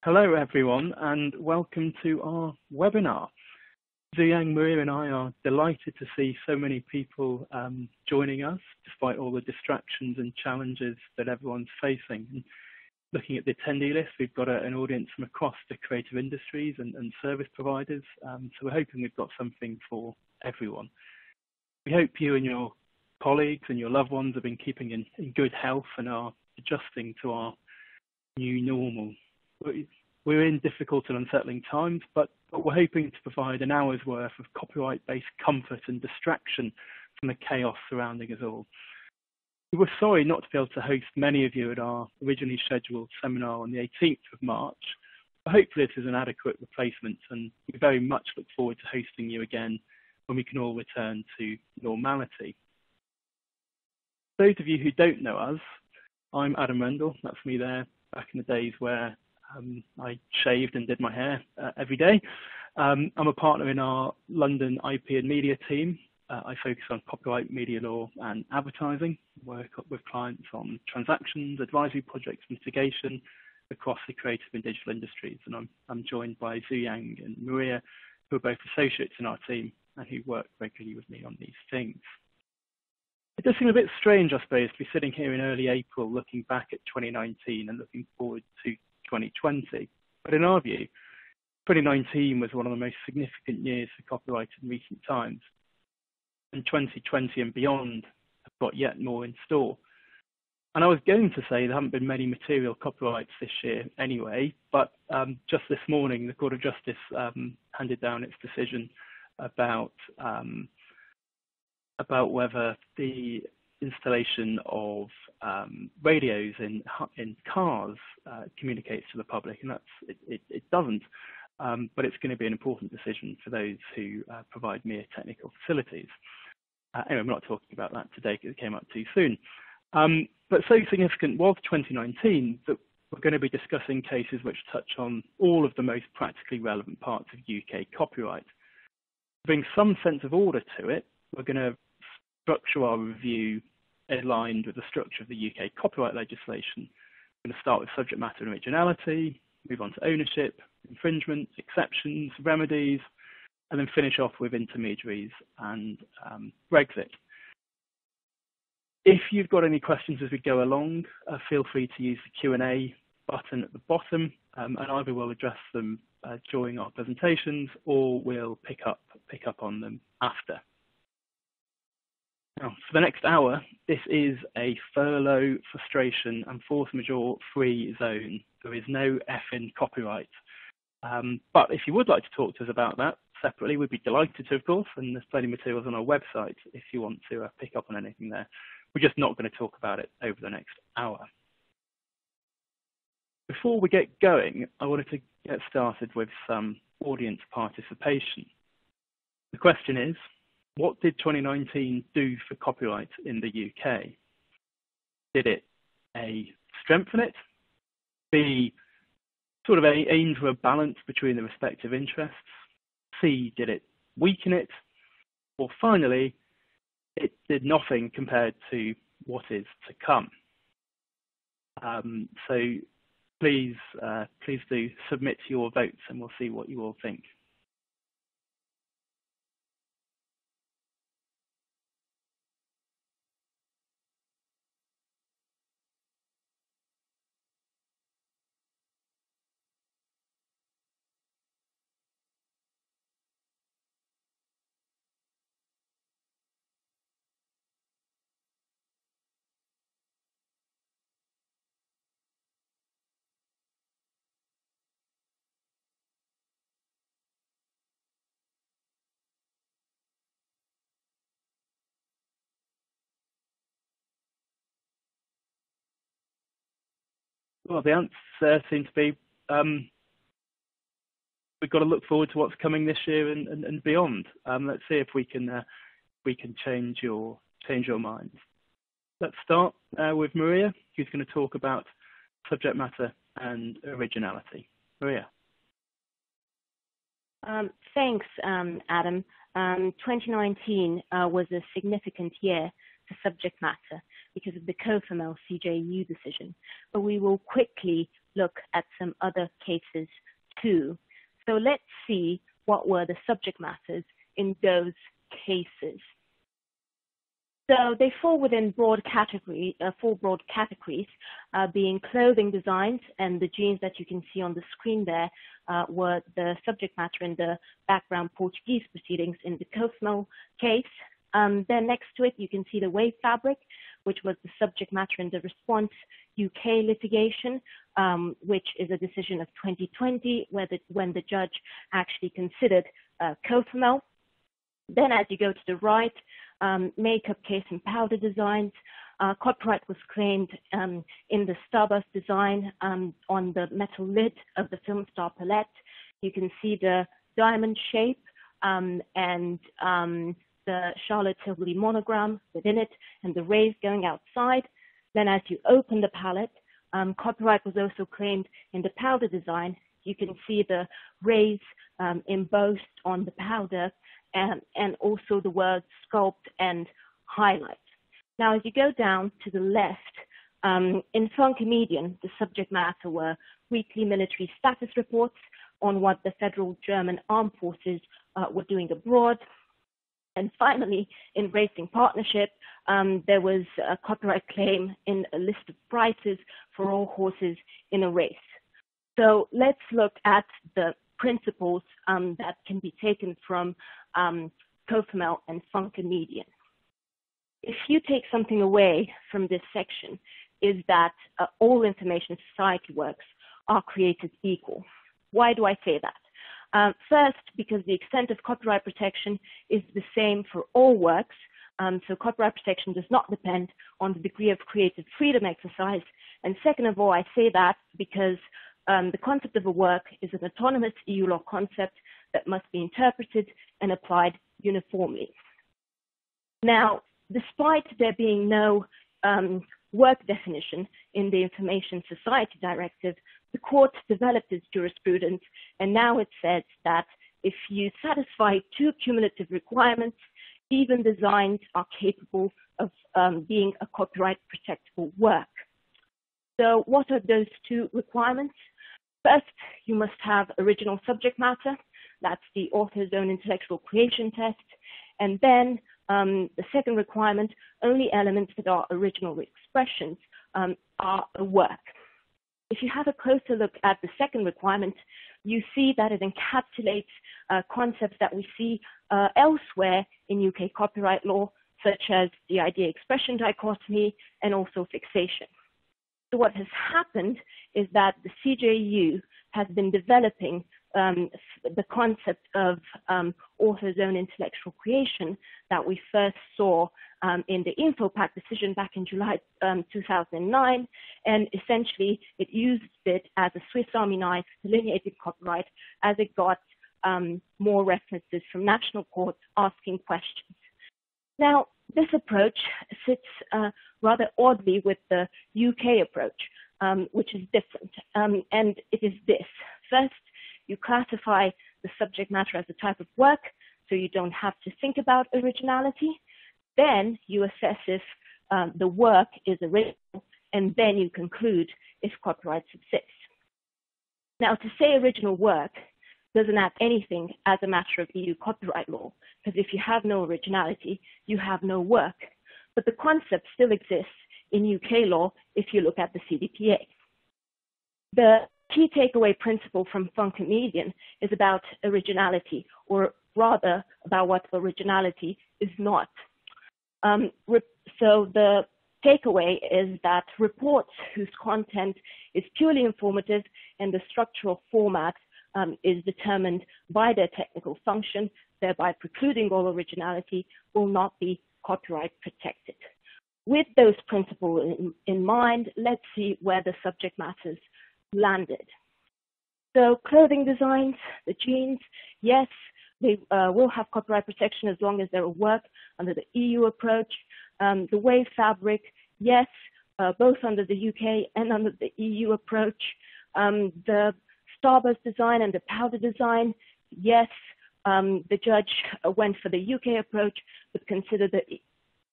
Hello everyone and welcome to our webinar. Ziyang, Maria and I are delighted to see so many people joining us despite all the distractions and challenges that everyone's facing. And looking at the attendee list, we've got an audience from across the creative industries and service providers, so we're hoping we've got something for everyone. We hope you and your colleagues and your loved ones have been keeping in good health and are adjusting to our new normal. We're in difficult and unsettling times, but we're hoping to provide an hour's worth of copyright-based comfort and distraction from the chaos surrounding us all. We were sorry not to be able to host many of you at our originally scheduled seminar on the 18th of March, but hopefully this is an adequate replacement, and we very much look forward to hosting you again when we can all return to normality. Those of you who don't know us, I'm Adam Rendell, that's me there back in the days where I shaved and did my hair every day. I'm a partner in our London IP and media team. I focus on copyright, media law and advertising, work with clients on transactions, advisory projects, mitigation across the creative and digital industries. And I'm joined by Ziyang and Maria, who are both associates in our team and who work regularly with me on these things. It does seem a bit strange, I suppose, to be sitting here in early April looking back at 2019 and looking forward to 2020, but in our view, 2019 was one of the most significant years for copyright in recent times, and 2020 and beyond have got yet more in store. And I was going to say there haven't been many material copyrights this year anyway, but just this morning the Court of Justice handed down its decision about whether the installation of radios in cars communicates to the public, and it doesn't, but it's going to be an important decision for those who provide mere technical facilities. Anyway, I'm not talking about that today because it came up too soon. But so significant was 2019 that we're going to be discussing cases which touch on all of the most practically relevant parts of UK copyright. To bring some sense of order to it, we're going to structure our review aligned with the structure of the UK copyright legislation. We're going to start with subject matter and originality, move on to ownership, infringement, exceptions, remedies, and then finish off with intermediaries and Brexit. If you've got any questions as we go along, feel free to use the Q&A button at the bottom, and either we'll address them during our presentations or we'll pick up on them after. Now, for the next hour, this is a furlough, frustration and force majeure free zone. There is no effing copyright. But if you would like to talk to us about that separately, we'd be delighted to, of course, and there's plenty of materials on our website if you want to pick up on anything there. We're just not going to talk about it over the next hour. Before we get going, I wanted to get started with some audience participation. The question is, what did 2019 do for copyright in the UK? Did it A, strengthen it? B, sort of aim for a balance between the respective interests? C, did it weaken it? Or finally, it did nothing compared to what is to come. So please do submit your votes and we'll see what you all think. Well, the answer seems to be we've got to look forward to what's coming this year and beyond. Let's see if we can change your minds. Let's start with Maria, who's going to talk about subject matter and originality. Maria. Thanks, Adam. 2019 was a significant year for subject matter because of the COFAML CJU decision, but we will quickly look at some other cases too. So let's see what were the subject matters in those cases. So they fall within four broad categories, being clothing designs, and the jeans that you can see on the screen there were the subject matter in the background Portuguese proceedings in the Cofmel case. Then next to it, you can see the wave fabric, which was the subject matter in the Response UK litigation, which is a decision of 2020, when the judge actually considered Cofmel. Then as you go to the right, makeup case and powder designs. Copyright was claimed in the Starburst design on the metal lid of the film star palette. You can see the diamond shape and the Charlotte Tilbury monogram within it and the rays going outside. Then as you open the palette, copyright was also claimed in the powder design. You can see the rays embossed on the powder and also the words sculpt and highlight. Now, as you go down to the left, in Funky Median, the subject matter were weekly military status reports on what the federal German armed forces were doing abroad. And finally, in Racing Partnership, there was a copyright claim in a list of prices for all horses in a race. So let's look at the principles that can be taken from Cofmel and Funky Median. If you take something away from this section, is that all information society works are created equal. Why do I say that? First, because the extent of copyright protection is the same for all works, so copyright protection does not depend on the degree of creative freedom exercised. And second of all, I say that because the concept of a work is an autonomous EU law concept that must be interpreted and applied uniformly. Now, despite there being no work definition in the Information Society Directive, the court developed its jurisprudence, and now it says that if you satisfy two cumulative requirements, even designs are capable of being a copyright protectable work. So what are those two requirements? First, you must have original subject matter. That's the author's own intellectual creation test. And then the second requirement, only elements that are original expressions are a work. If you have a closer look at the second requirement, you see that it encapsulates concepts that we see elsewhere in UK copyright law, such as the idea-expression dichotomy and also fixation. So what has happened is that the CJU has been developing the concept of author's own intellectual creation that we first saw in the InfoPack decision back in July 2009, and essentially it used it as a Swiss Army knife delineated copyright as it got more references from national courts asking questions. Now, this approach sits rather oddly with the UK approach, which is different, and it is this. First, you classify the subject matter as a type of work, so you don't have to think about originality. Then you assess if the work is original, and then you conclude if copyright subsists. Now, to say original work doesn't add anything as a matter of EU copyright law, because if you have no originality, you have no work. But the concept still exists in UK law if you look at the CDPA. The key takeaway principle from Funky Median is about originality, or rather about what originality is not. So the takeaway is that reports whose content is purely informative and the structural format is determined by their technical function, thereby precluding all originality, will not be copyright protected. With those principles in mind, let's see where the subject matters landed. So clothing designs, the jeans, yes, they will have copyright protection as long as they're a work under the EU approach. The wave fabric, yes, both under the UK and under the EU approach. The Starburst design and the powder design, yes, the judge went for the UK approach, but considered the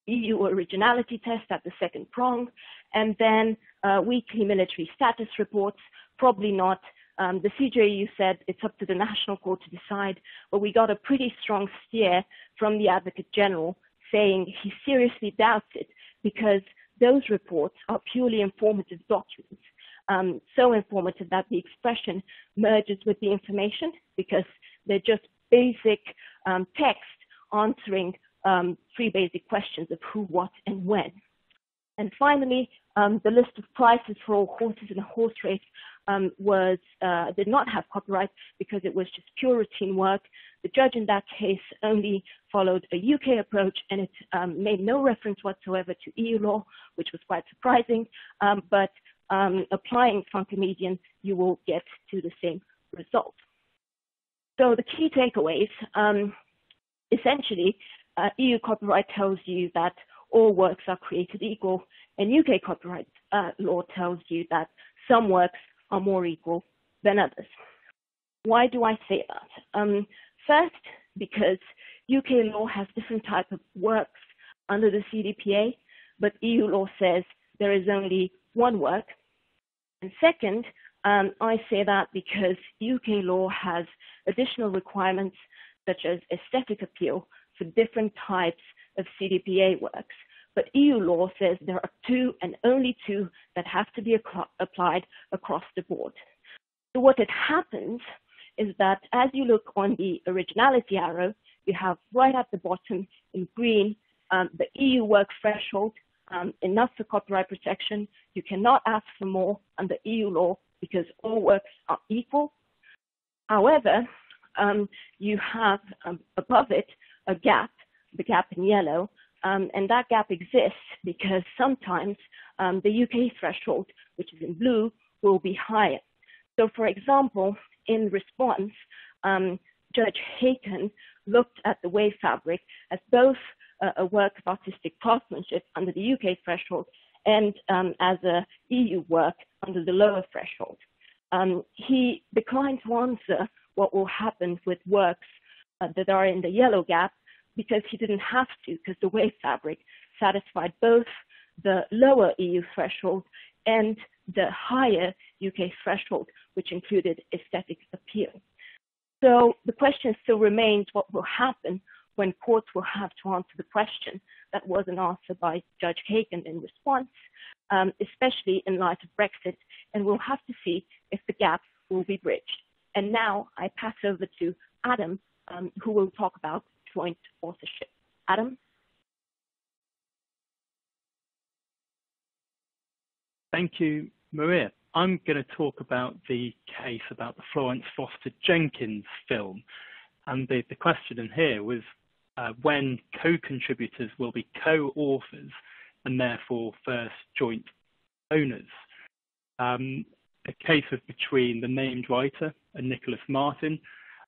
EU originality test at the second prong. and then weekly military status reports, probably not. The CJU said it's up to the National Court to decide, but we got a pretty strong steer from the Advocate General saying he seriously doubts it because those reports are purely informative documents. So informative that the expression merges with the information because they're just basic text answering 3 basic questions of who, what, and when. And finally, the list of prices for all horses in a horse race did not have copyright because it was just pure routine work. The judge in that case only followed a UK approach, and it made no reference whatsoever to EU law, which was quite surprising. But applying funky-median, you will get to the same result. So the key takeaways, essentially, EU copyright tells you that all works are created equal, and UK copyright law tells you that some works are more equal than others. Why do I say that? First, because UK law has different types of works under the CDPA, but EU law says there is only one work. And second, I say that because UK law has additional requirements such as aesthetic appeal for different types of CDPA works. But EU law says there are 2 and only 2 that have to be applied across the board. So what it happens is that as you look on the originality arrow, you have right at the bottom in green the EU work threshold, enough for copyright protection. You cannot ask for more under EU law because all works are equal. However, you have above it a gap, the gap in yellow, and that gap exists because sometimes the UK threshold, which is in blue, will be higher. So for example, in response, Judge Haken looked at the wave fabric as both a work of artistic craftsmanship under the UK threshold and as a EU work under the lower threshold. He declined to answer what will happen with works that are in the yellow gap because he didn't have to, because the wave fabric satisfied both the lower EU threshold and the higher UK threshold, which included aesthetic appeal. So the question still remains what will happen when courts will have to answer the question that wasn't answered by Judge Haken in response, especially in light of Brexit, and we'll have to see if the gap will be bridged. And now I pass over to Adam, who will talk about joint authorship. Adam? Thank you, Maria. I'm going to talk about the case about the Florence Foster Jenkins film. And the question in here was when co-contributors will be co-authors and therefore first joint owners. A case of between the named writer, Nicholas Martin,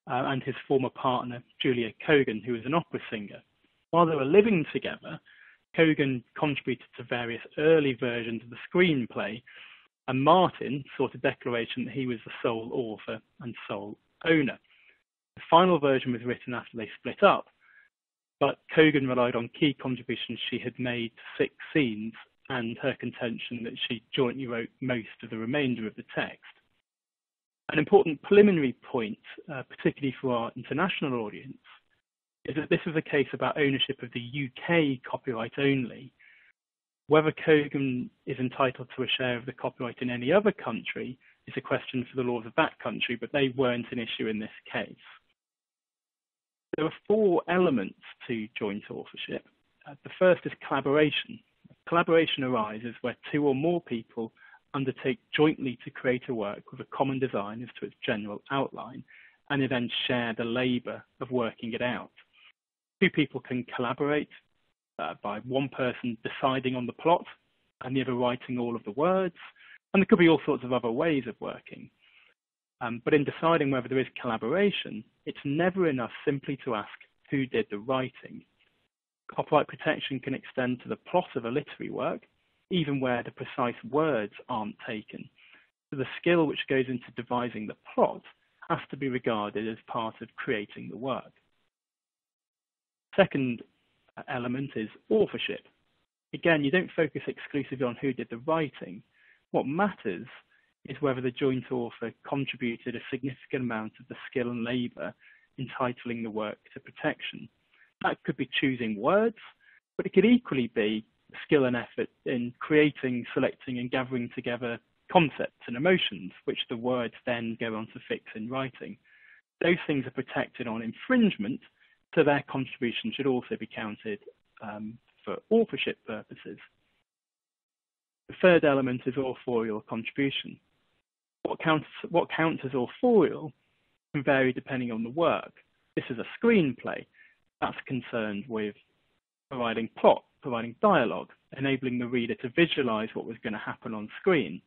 and his former partner, Julia Cogan, who was an opera singer. While they were living together, Cogan contributed to various early versions of the screenplay, and Martin sought a declaration that he was the sole author and sole owner. The final version was written after they split up, but Cogan relied on key contributions she had made to 6 scenes and her contention that she jointly wrote most of the remainder of the text. An important preliminary point, particularly for our international audience, is that this is a case about ownership of the UK copyright only. Whether Cogan is entitled to a share of the copyright in any other country is a question for the laws of that country, but they weren't an issue in this case. There are 4 elements to joint authorship. The first is collaboration. Collaboration arises where 2 or more people undertake jointly to create a work with a common design as to its general outline, and they then share the labour of working it out. 2 people can collaborate by one person deciding on the plot and the other writing all of the words, and there could be all sorts of other ways of working. But in deciding whether there is collaboration, it's never enough simply to ask who did the writing. Copyright protection can extend to the plot of a literary work, even where the precise words aren't taken. So the skill which goes into devising the plot has to be regarded as part of creating the work. Second element is authorship. Again, you don't focus exclusively on who did the writing. What matters is whether the joint author contributed a significant amount of the skill and labour entitling the work to protection. That could be choosing words, but it could equally be skill and effort in creating, selecting and gathering together concepts and emotions, which the words then go on to fix in writing. Those things are protected on infringement, so their contribution should also be counted for authorship purposes. The third element is authorial contribution. What counts as authorial can vary depending on the work. This is a screenplay. That's concerned with providing plot, providing dialogue, enabling the reader to visualize what was going to happen on screen,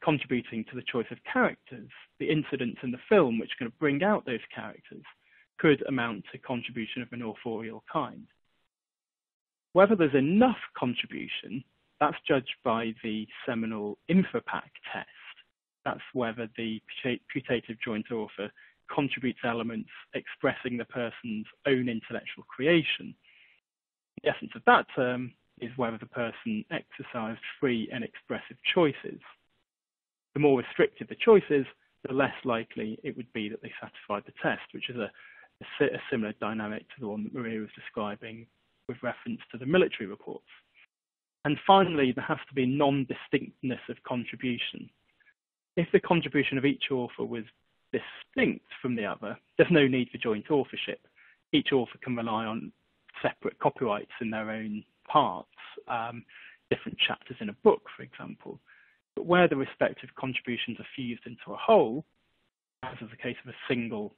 contributing to the choice of characters. The incidents in the film which are going to bring out those characters could amount to contribution of an authorial kind. Whether there's enough contribution, that's judged by the seminal InfoPack test. That's whether the putative joint author contributes elements expressing the person's own intellectual creation. The essence of that term is whether the person exercised free and expressive choices. The more restrictive the choices, the less likely it would be that they satisfied the test, which is a similar dynamic to the one that Maria was describing with reference to the military reports. And finally, there has to be non-distinctness of contribution. If the contribution of each author was distinct from the other, there's no need for joint authorship. Each author can rely on separate copyrights in their own parts, different chapters in a book, for example. But where the respective contributions are fused into a whole, as is the case of a single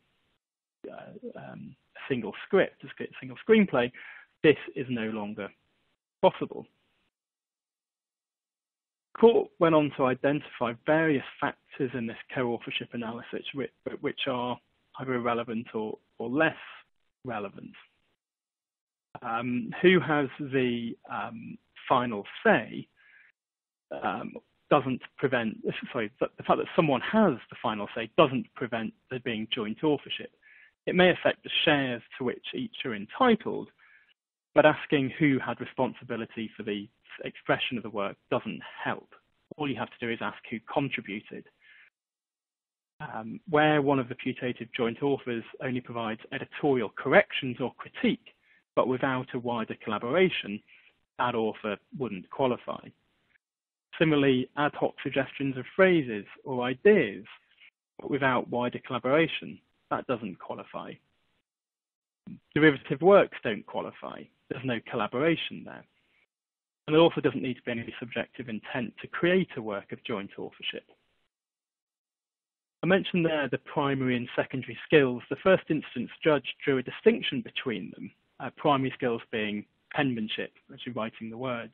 script, a single screenplay, this is no longer possible. The court went on to identify various factors in this co-authorship analysis which are either irrelevant or less relevant. Who has the final say doesn't prevent, sorry, the fact that someone has the final say doesn't prevent there being joint authorship. It may affect the shares to which each are entitled, but asking who had responsibility for the expression of the work doesn't help. All you have to do is ask who contributed. Where one of the putative joint authors only provides editorial corrections or critique, but without a wider collaboration, that author wouldn't qualify. Similarly, ad hoc suggestions of phrases or ideas, but without wider collaboration, that doesn't qualify. Derivative works don't qualify. There's no collaboration there. And there also doesn't need to be any subjective intent to create a work of joint authorship. I mentioned there the primary and secondary skills. The first instance judge drew a distinction between them, primary skills being penmanship, actually writing the words,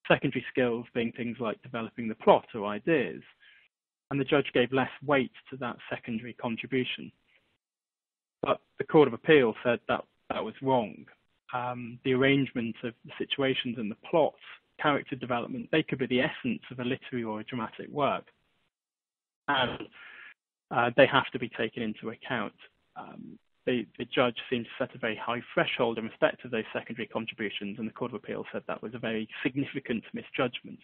secondary skills being things like developing the plot or ideas. And the judge gave less weight to that secondary contribution. But the Court of Appeal said that that was wrong. The arrangement of the situations and the plots, character development, they could be the essence of a literary or a dramatic work. And they have to be taken into account. The judge seemed to set a very high threshold in respect of those secondary contributions, and the Court of Appeal said that was a very significant misjudgment.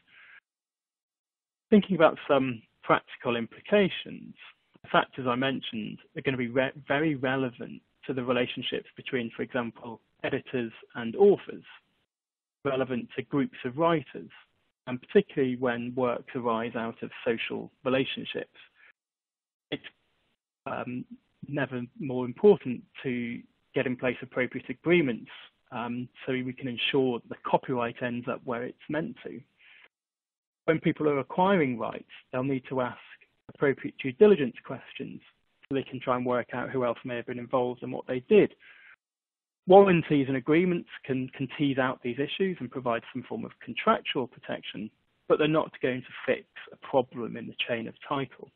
Thinking about some practical implications, the factors I mentioned are going to be very relevant to the relationships between, for example, editors and authors, relevant to groups of writers, and particularly when works arise out of social relationships. It's never more important to get in place appropriate agreements so we can ensure that the copyright ends up where it's meant to. When people are acquiring rights, they'll need to ask appropriate due diligence questions so they can try and work out who else may have been involved and what they did. Warranties and agreements can tease out these issues and provide some form of contractual protection, but they're not going to fix a problem in the chain of title.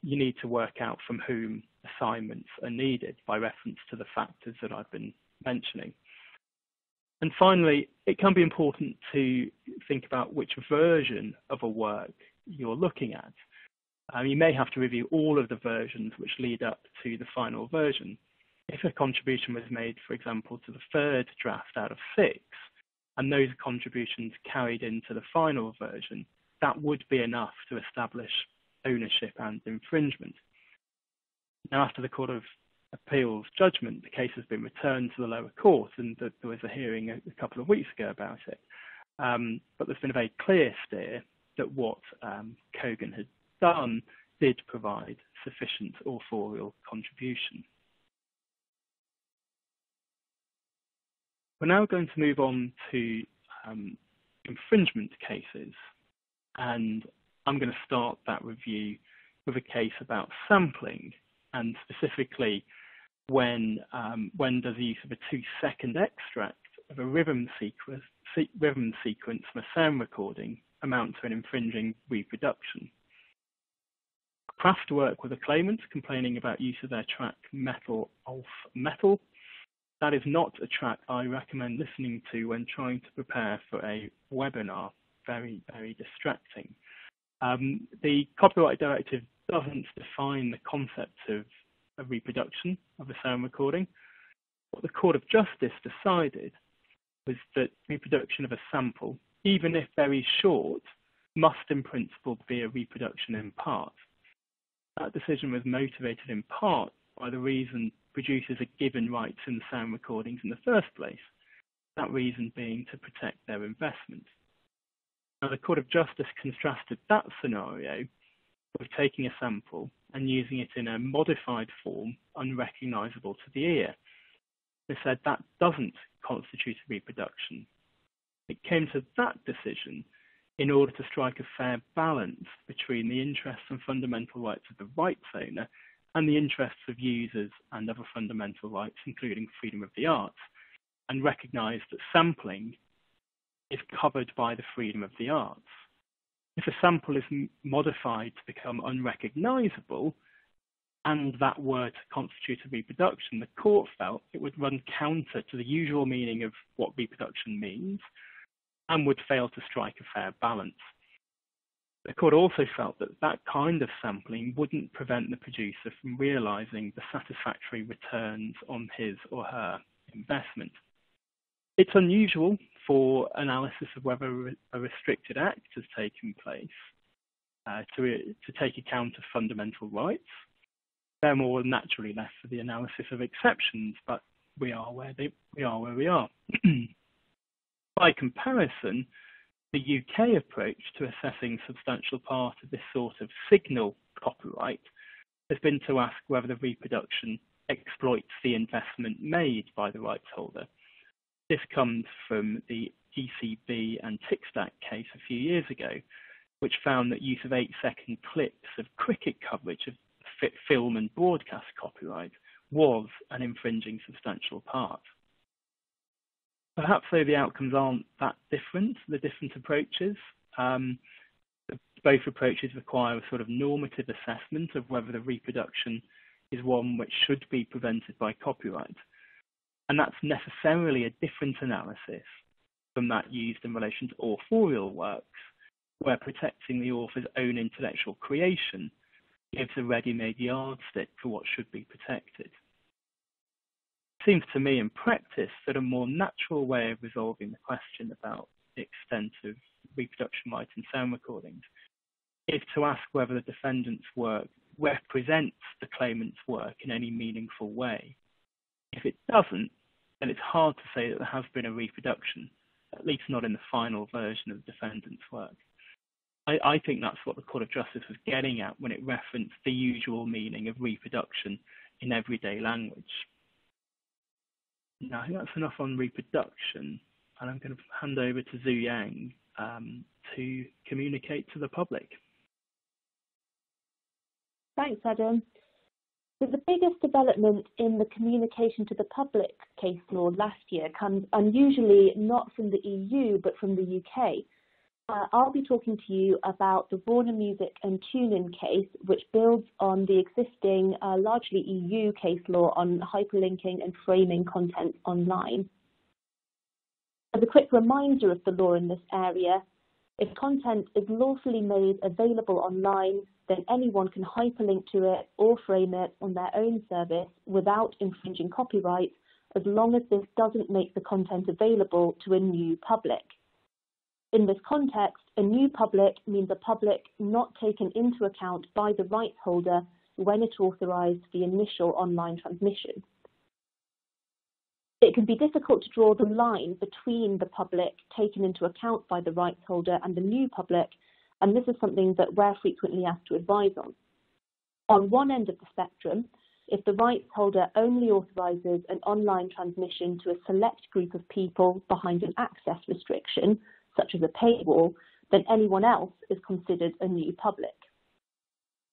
You need to work out from whom assignments are needed by reference to the factors that I've been mentioning. And finally, it can be important to think about which version of a work you're looking at. You may have to review all of the versions which lead up to the final version. If a contribution was made, for example, to the third draft out of 6, and those contributions carried into the final version, that would be enough to establish ownership and infringement. Now, after the Court of Appeal's judgment, the case has been returned to the lower court, and there was a hearing a couple of weeks ago about it. But there's been a very clear steer that what Kogan had done did provide sufficient authorial contribution. We're now going to move on to infringement cases, and I'm going to start that review with a case about sampling, and specifically when does the use of a 2-second extract of a rhythm sequence from a sound recording amount to an infringing reproduction. Kraftwerk with a claimant complaining about use of their track Metal Off Metal. That is not a track I recommend listening to when trying to prepare for a webinar. Very, very distracting. The Copyright Directive doesn't define the concept of a reproduction of a sound recording. What the Court of Justice decided was that reproduction of a sample, even if very short, must in principle be a reproduction in part. That decision was motivated in part by the reason producers are given rights in sound recordings in the first place, that reason being to protect their investment. Now, the Court of Justice contrasted that scenario with taking a sample and using it in a modified form unrecognizable to the ear. They said that doesn't constitute a reproduction. It came to that decision in order to strike a fair balance between the interests and fundamental rights of the rights owner and the interests of users and other fundamental rights, including freedom of the arts, and recognise that sampling is covered by the freedom of the arts. If a sample is modified to become unrecognisable, and that were to constitute a reproduction, the court felt it would run counter to the usual meaning of what reproduction means and would fail to strike a fair balance. The court also felt that that kind of sampling wouldn't prevent the producer from realising the satisfactory returns on his or her investment. It's unusual for analysis of whether a restricted act has taken place to take account of fundamental rights. They're more naturally left for the analysis of exceptions, but we are where we are. By comparison, the UK approach to assessing substantial part of this sort of signal copyright has been to ask whether the reproduction exploits the investment made by the rights holder. This comes from the ECB and TICSTAC case a few years ago, which found that use of 8-second clips of cricket coverage of film and broadcast copyright was an infringing substantial part. Perhaps though the outcomes aren't that different, the different approaches, both approaches require a sort of normative assessment of whether the reproduction is one which should be prevented by copyright. And that's necessarily a different analysis from that used in relation to authorial works, where protecting the author's own intellectual creation gives a ready-made yardstick for what should be protected. It seems to me in practice that a more natural way of resolving the question about the extent of reproduction rights in sound recordings is to ask whether the defendant's work represents the claimant's work in any meaningful way. If it doesn't, then it's hard to say that there has been a reproduction, at least not in the final version of the defendant's work. I think that's what the Court of Justice was getting at when it referenced the usual meaning of reproduction in everyday language. Now, I think that's enough on reproduction, and I'm going to hand over to Zhu Yang to communicate to the public. Thanks, Adam. So the biggest development in the communication to the public case law last year comes unusually not from the EU, but from the UK. I'll be talking to you about the Warner Music and TuneIn case, which builds on the existing largely EU case law on hyperlinking and framing content online. As a quick reminder of the law in this area, if content is lawfully made available online, then anyone can hyperlink to it or frame it on their own service without infringing copyright, as long as this doesn't make the content available to a new public. In this context, a new public means a public not taken into account by the rights holder when it authorized the initial online transmission. It can be difficult to draw the line between the public taken into account by the rights holder and the new public, and this is something that we're frequently asked to advise on. On one end of the spectrum, if the rights holder only authorizes an online transmission to a select group of people behind an access restriction, such as a paywall, then anyone else is considered a new public.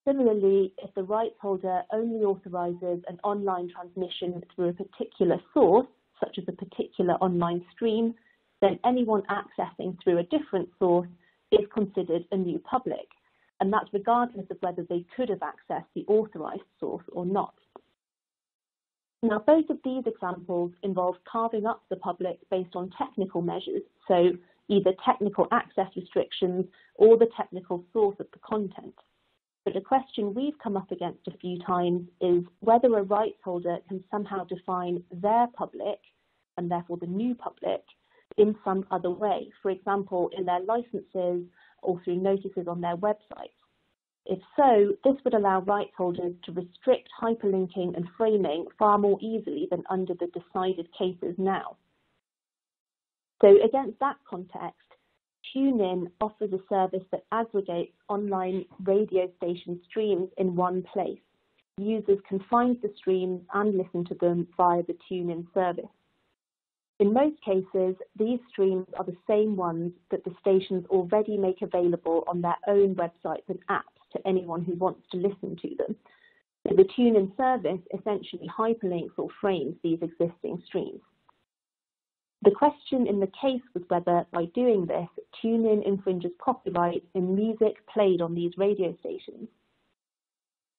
Similarly, if the rights holder only authorizes an online transmission through a particular source, such as a particular online stream, then anyone accessing through a different source is considered a new public, and that's regardless of whether they could have accessed the authorized source or not. Now, both of these examples involve carving up the public based on technical measures, so either technical access restrictions or the technical source of the content. But a question we've come up against a few times is whether a rights holder can somehow define their public, and therefore the new public, in some other way, for example, in their licenses or through notices on their websites. If so, this would allow rights holders to restrict hyperlinking and framing far more easily than under the decided cases now. So against that context, TuneIn offers a service that aggregates online radio station streams in one place. Users can find the streams and listen to them via the TuneIn service. In most cases, these streams are the same ones that the stations already make available on their own websites and apps to anyone who wants to listen to them. So the TuneIn service essentially hyperlinks or frames these existing streams. The question in the case was whether, by doing this, TuneIn infringes copyright in music played on these radio stations.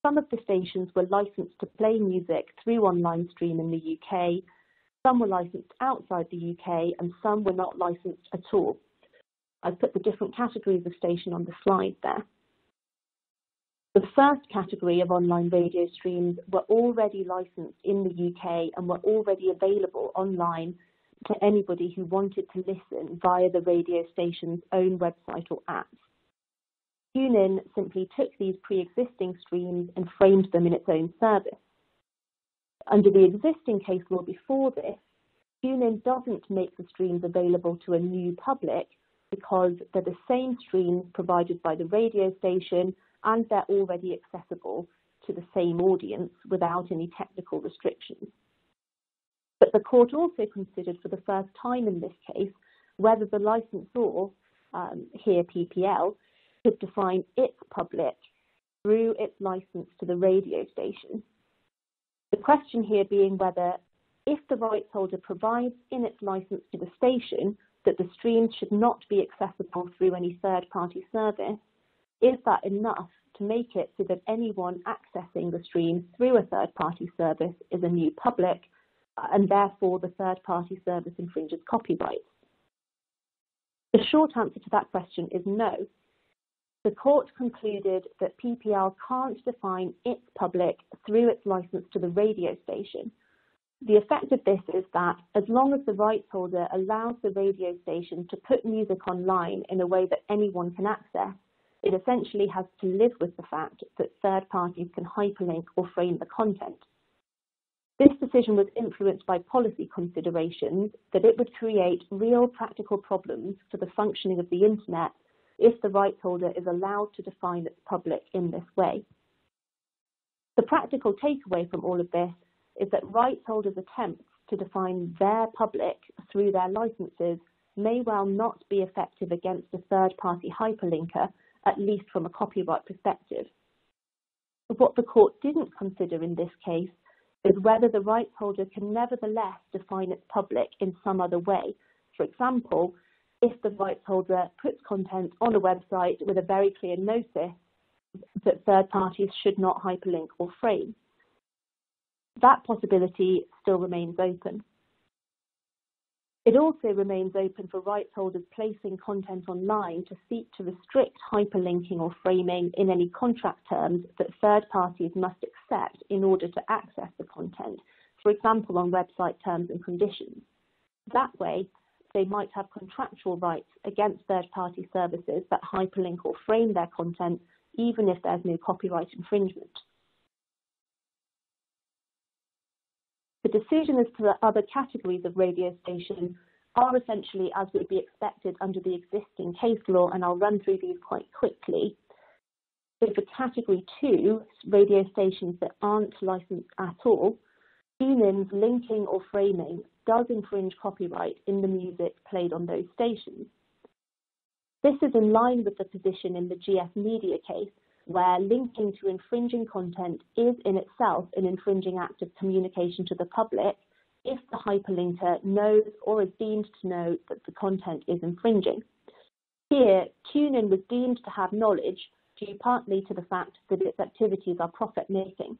Some of the stations were licensed to play music through online stream in the UK, some were licensed outside the UK, and some were not licensed at all. I've put the different categories of station on the slide there. The first category of online radio streams were already licensed in the UK and were already available online to anybody who wanted to listen via the radio station's own website or apps. TuneIn simply took these pre-existing streams and framed them in its own service. Under the existing case law before this, TuneIn doesn't make the streams available to a new public because they're the same streams provided by the radio station and they're already accessible to the same audience without any technical restrictions. But the court also considered for the first time in this case whether the licensor, here PPL, could define its public through its license to the radio station. The question here being whether, if the rights holder provides in its license to the station that the streams should not be accessible through any third-party service, is that enough to make it so that anyone accessing the streams through a third-party service is a new public, and therefore the third-party service infringes copyright? The short answer to that question is no. The court concluded that PPL can't define its public through its license to the radio station. The effect of this is that as long as the rights holder allows the radio station to put music online in a way that anyone can access, it essentially has to live with the fact that third parties can hyperlink or frame the content. This decision was influenced by policy considerations that it would create real practical problems for the functioning of the internet if the rights holder is allowed to define its public in this way. The practical takeaway from all of this is that rights holders' attempts to define their public through their licenses may well not be effective against a third-party hyperlinker, at least from a copyright perspective. But what the court didn't consider in this case is whether the rights holder can nevertheless define its public in some other way. For example, if the rights holder puts content on a website with a very clear notice that third parties should not hyperlink or frame. That possibility still remains open. It also remains open for rights holders placing content online to seek to restrict hyperlinking or framing in any contract terms that third parties must accept in order to access the content, for example, on website terms and conditions. That way, they might have contractual rights against third-party services that hyperlink or frame their content, even if there's no copyright infringement. The decision as to the other categories of radio station are essentially as would be expected under the existing case law, and I'll run through these quite quickly. So for category 2, radio stations that aren't licensed at all, tune-ins, linking or framing does infringe copyright in the music played on those stations. This is in line with the position in the GF Media case, where linking to infringing content is in itself an infringing act of communication to the public if the hyperlinker knows or is deemed to know that the content is infringing. Here, tune-in was deemed to have knowledge due partly to the fact that its activities are profit-making.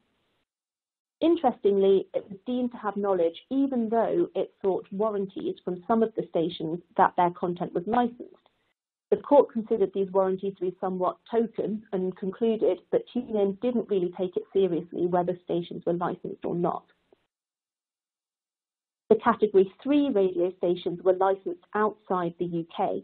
Interestingly, it was deemed to have knowledge even though it sought warranties from some of the stations that their content was licensed. The court considered these warranties to be somewhat token and concluded that tune-in didn't really take it seriously whether stations were licensed or not. The category 3 radio stations were licensed outside the UK.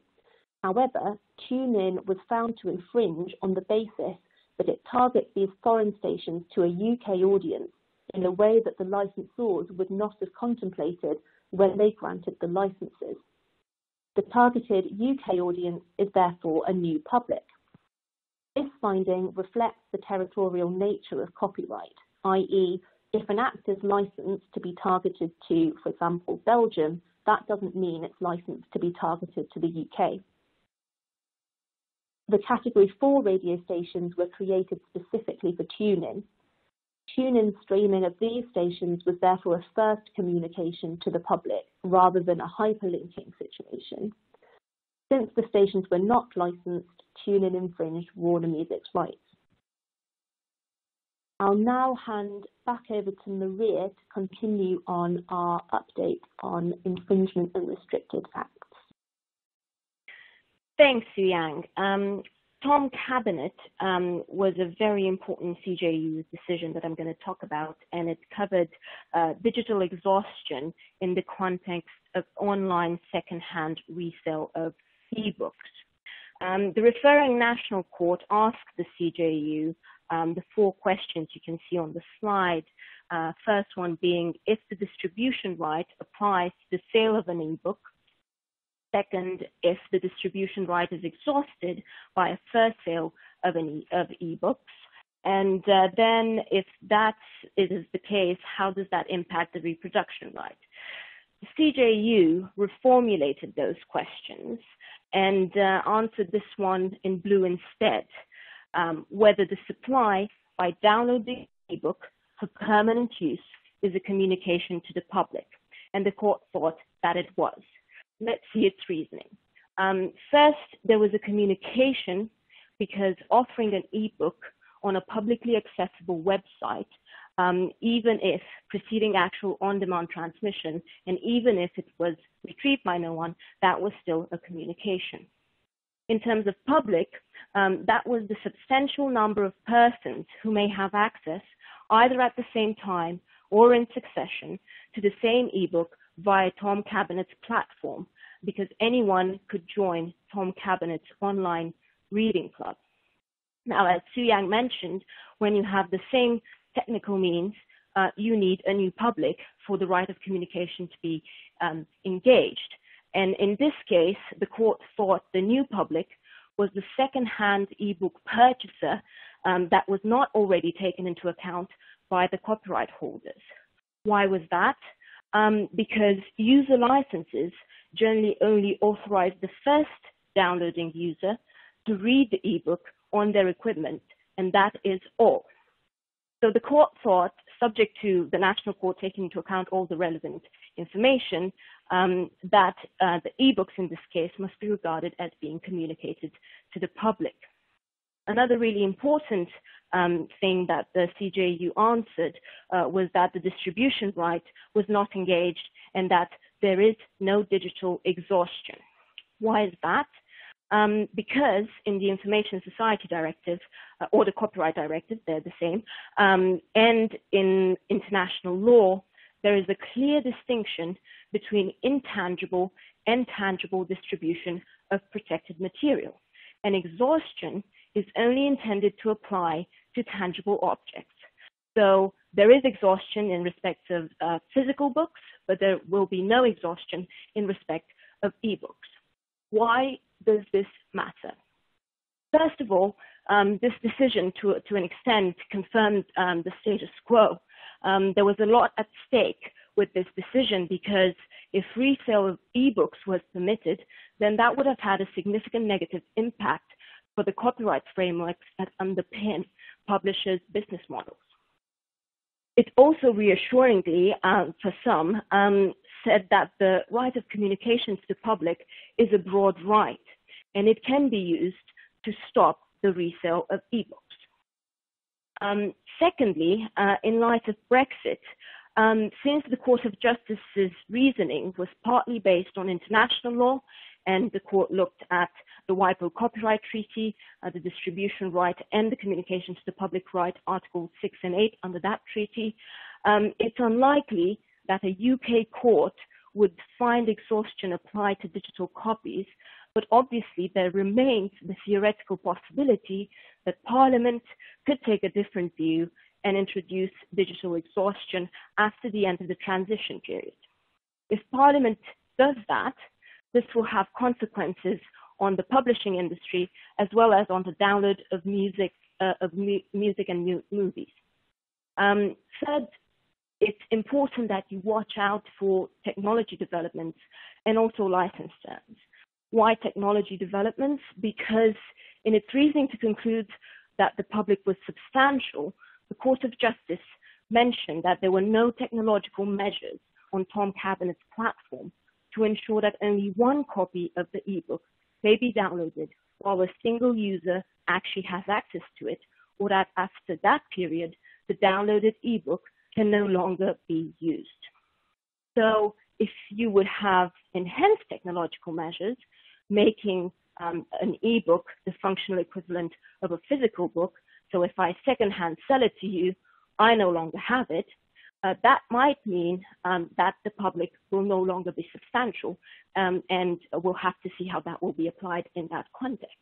However, tune-in was found to infringe on the basis that it targets these foreign stations to a UK audience in a way that the licensors would not have contemplated when they granted the licenses. The targeted UK audience is therefore a new public. This finding reflects the territorial nature of copyright, i.e., if an act is licensed to be targeted to, for example, Belgium, that doesn't mean it's licensed to be targeted to the UK. The category 4 radio stations were created specifically for tune-in. Tune-in streaming of these stations was therefore a first communication to the public rather than a hyperlinking situation. Since the stations were not licensed, tune-in infringed Warner Music's rights. I'll now hand back over to Maria to continue on our update on infringement and restricted acts. Thanks, Suyang. Tom Cabinet was a very important CJU decision that I'm going to talk about, and it covered digital exhaustion in the context of online second-hand resale of ebooks. The referring national court asked the CJU the 4 questions you can see on the slide. First one being if the distribution right applies to the sale of an ebook. Second, if the distribution right is exhausted by a first sale of ebooks. And then if that is the case, how does that impact the reproduction right? The CJU reformulated those questions and answered this one in blue instead, whether the supply by downloading the ebook for permanent use is a communication to the public. And the court thought that it was. Let's see its reasoning. First, there was a communication because offering an ebook on a publicly accessible website, even if preceding actual on-demand transmission, and even if it was retrieved by no one, that was still a communication. In terms of public, that was the substantial number of persons who may have access either at the same time or in succession to the same ebook via Tom Cabinet's platform, because anyone could join Tom Cabinet's online reading club. Now, as Suyang mentioned, when you have the same technical means, you need a new public for the right of communication to be engaged. And in this case, the court thought the new public was the second-hand ebook purchaser that was not already taken into account by the copyright holders. Why was that? Because user licenses generally only authorize the first downloading user to read the ebook on their equipment, and that is all. So the court thought, subject to the national court taking into account all the relevant information, that the ebooks in this case must be regarded as being communicated to the public. Another really important thing that the CJU answered was that the distribution right was not engaged and that there is no digital exhaustion. Why is that? Because in the Information Society Directive, or the Copyright Directive, they're the same, and in international law, there is a clear distinction between intangible and tangible distribution of protected material, and exhaustion is only intended to apply to tangible objects. So there is exhaustion in respect of physical books, but there will be no exhaustion in respect of ebooks. Why does this matter? First of all, this decision to an extent confirmed the status quo. There was a lot at stake with this decision, because if resale of ebooks was permitted, then that would have had a significant negative impact for the copyright frameworks that underpin publishers' business models. It also reassuringly, for some, said that the right of communications to public is a broad right, and it can be used to stop the resale of ebooks. Secondly, in light of Brexit, since the Court of Justice's reasoning was partly based on international law, and the court looked at the WIPO Copyright Treaty, the distribution right, and the communications to public right, Articles 6 and 8 under that treaty, it's unlikely that a UK court would find exhaustion applied to digital copies, but obviously there remains the theoretical possibility that Parliament could take a different view and introduce digital exhaustion after the end of the transition period. If Parliament does that, this will have consequences on the publishing industry as well as on the download of music and movies. Third, it's important that you watch out for technology developments and also license terms. Why technology developments? Because in its reasoning to conclude that the public was substantial, the Court of Justice mentioned that there were no technological measures on Tom Cabinet's platform to ensure that only one copy of the ebook may be downloaded while a single user actually has access to it, or that after that period, the downloaded ebook can no longer be used. So if you would have enhanced technological measures, making an ebook the functional equivalent of a physical book, so if I secondhand sell it to you, I no longer have it, that might mean that the public will no longer be substantial, and we'll have to see how that will be applied in that context.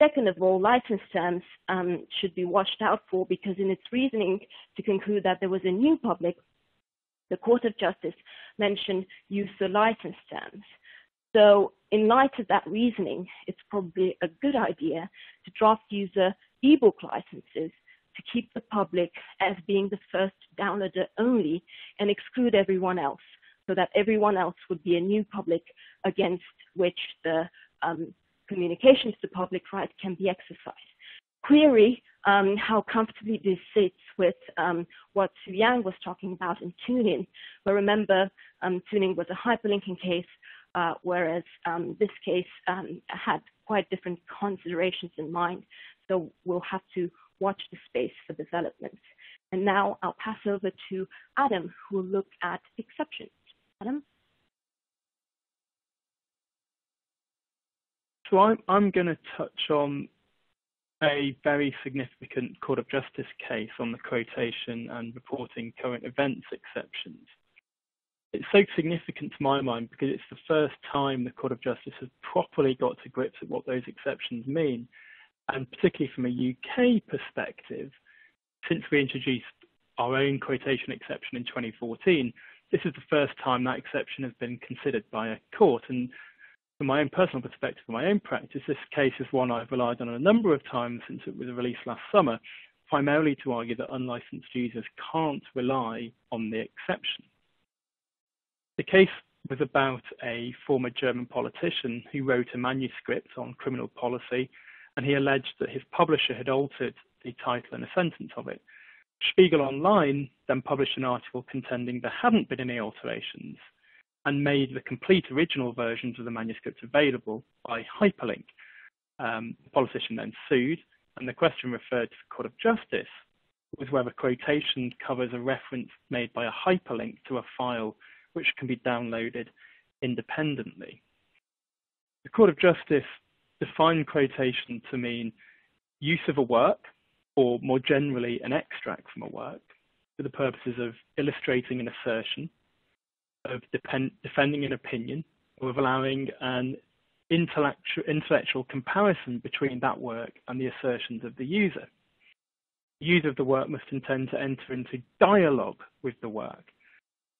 Second of all, license terms should be watched out for, because in its reasoning to conclude that there was a new public, the Court of Justice mentioned use of license terms. So in light of that reasoning, it's probably a good idea to draft user ebook licenses to keep the public as being the first downloader only and exclude everyone else, so that everyone else would be a new public against which the communications to public right can be exercised. Query how comfortably this sits with what Su Yang was talking about in tuning. But remember, tuning was a hyperlinking case, whereas this case had quite different considerations in mind. So we'll have to watch the space for developments. And now I'll pass over to Adam, who will look at exceptions. Adam? So I'm going to touch on a very significant Court of Justice case on the quotation and reporting current events exceptions. It's so significant to my mind because it's the first time the Court of Justice has properly got to grips with what those exceptions mean. And particularly from a UK perspective, since we introduced our own quotation exception in 2014, this is the first time that exception has been considered by a court. And from my own personal perspective, from my own practice, this case is one I've relied on a number of times since it was released last summer, primarily to argue that unlicensed users can't rely on the exception. The case was about a former German politician who wrote a manuscript on criminal policy, and he alleged that his publisher had altered the title and a sentence of it. Spiegel Online then published an article contending there hadn't been any alterations and made the complete original versions of the manuscript available by hyperlink. The politician then sued, and the question referred to the Court of Justice was whether quotation covers a reference made by a hyperlink to a file which can be downloaded independently. The Court of Justice defined quotation to mean use of a work, or more generally, an extract from a work, for the purposes of illustrating an assertion, of defending an opinion, or of allowing an intellectual comparison between that work and the assertions of the user. The user of the work must intend to enter into dialogue with the work.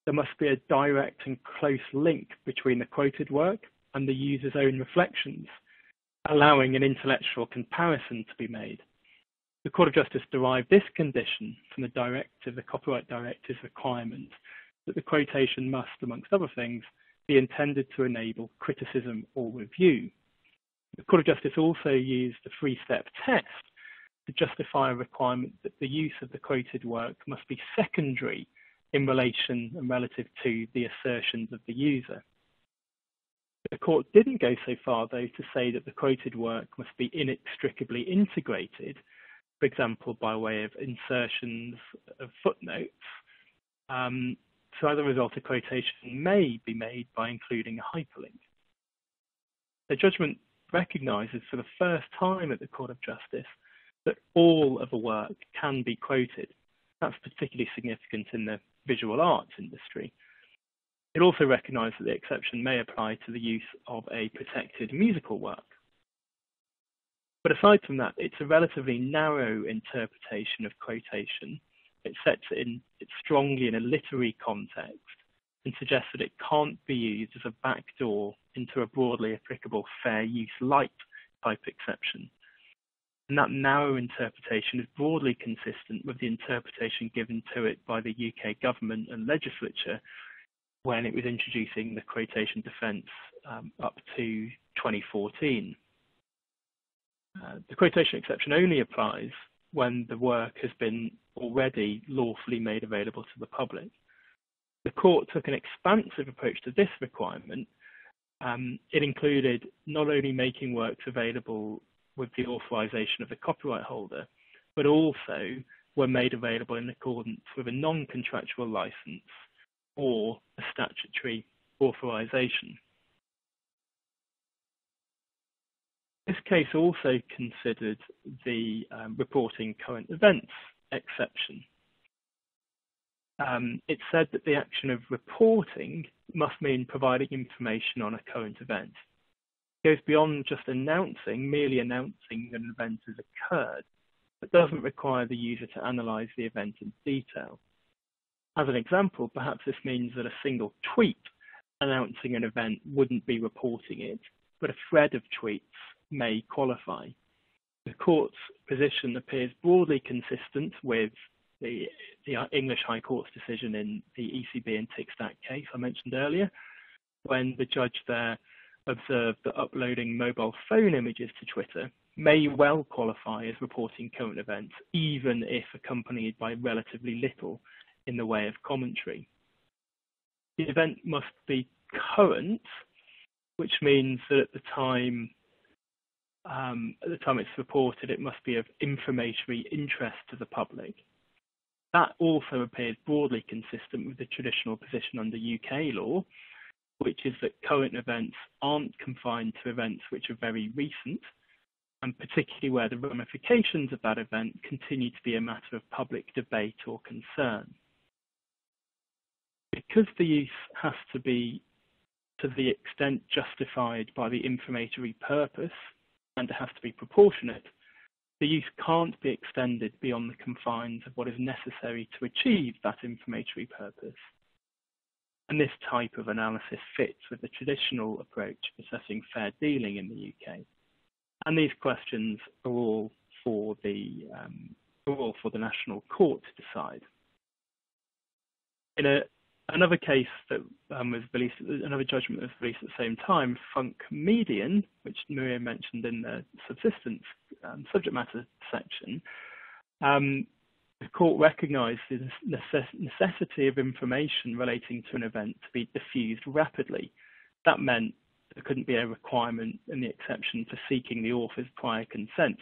There must be a direct and close link between the quoted work and the user's own reflections, allowing an intellectual comparison to be made. The Court of Justice derived this condition from the Copyright Directive's requirement that the quotation must, amongst other things, be intended to enable criticism or review. The Court of Justice also used the three-step test to justify a requirement that the use of the quoted work must be secondary in relation and relative to the assertions of the user. The court didn't go so far, though, to say that the quoted work must be inextricably integrated, for example, by way of insertions of footnotes. So as a result, a quotation may be made by including a hyperlink. The judgment recognises for the first time at the Court of Justice that all of a work can be quoted. That's particularly significant in the visual arts industry. It also recognised that the exception may apply to the use of a protected musical work. But aside from that, it's a relatively narrow interpretation of quotation. It sets it strongly in a literary context and suggests that it can't be used as a backdoor into a broadly applicable fair use light type exception. And that narrow interpretation is broadly consistent with the interpretation given to it by the UK government and legislature when it was introducing the quotation defence up to 2014. The quotation exception only applies when the work has been already lawfully made available to the public. The court took an expansive approach to this requirement. It included not only making works available with the authorization of the copyright holder, but also were made available in accordance with a non-contractual license or a statutory authorization. This case also considered the reporting current events exception. It said that the action of reporting must mean providing information on a current event. It goes beyond just merely announcing that an event has occurred, but doesn't require the user to analyse the event in detail. As an example, perhaps this means that a single tweet announcing an event wouldn't be reporting it, but a thread of tweets may qualify. The court's position appears broadly consistent with the English High Court's decision in the ECB and TIC-STAT case I mentioned earlier, when the judge there observed that uploading mobile phone images to Twitter may well qualify as reporting current events, even if accompanied by relatively little in the way of commentary. The event must be current, which means that at the time it's reported, it must be of informatory interest to the public. That also appears broadly consistent with the traditional position under UK law, which is that current events aren't confined to events which are very recent, and particularly where the ramifications of that event continue to be a matter of public debate or concern. Because the use has to be to the extent justified by the informatory purpose, and it has to be proportionate, the use can't be extended beyond the confines of what is necessary to achieve that informatory purpose. And this type of analysis fits with the traditional approach of assessing fair dealing in the UK. And these questions are all for the National Court to decide. In another case that was released, another judgment that was released at the same time, Funk Median, which Maria mentioned in the subsistence subject matter section, the court recognised the necessity of information relating to an event to be diffused rapidly. That meant there couldn't be a requirement in the exception for seeking the author's prior consent.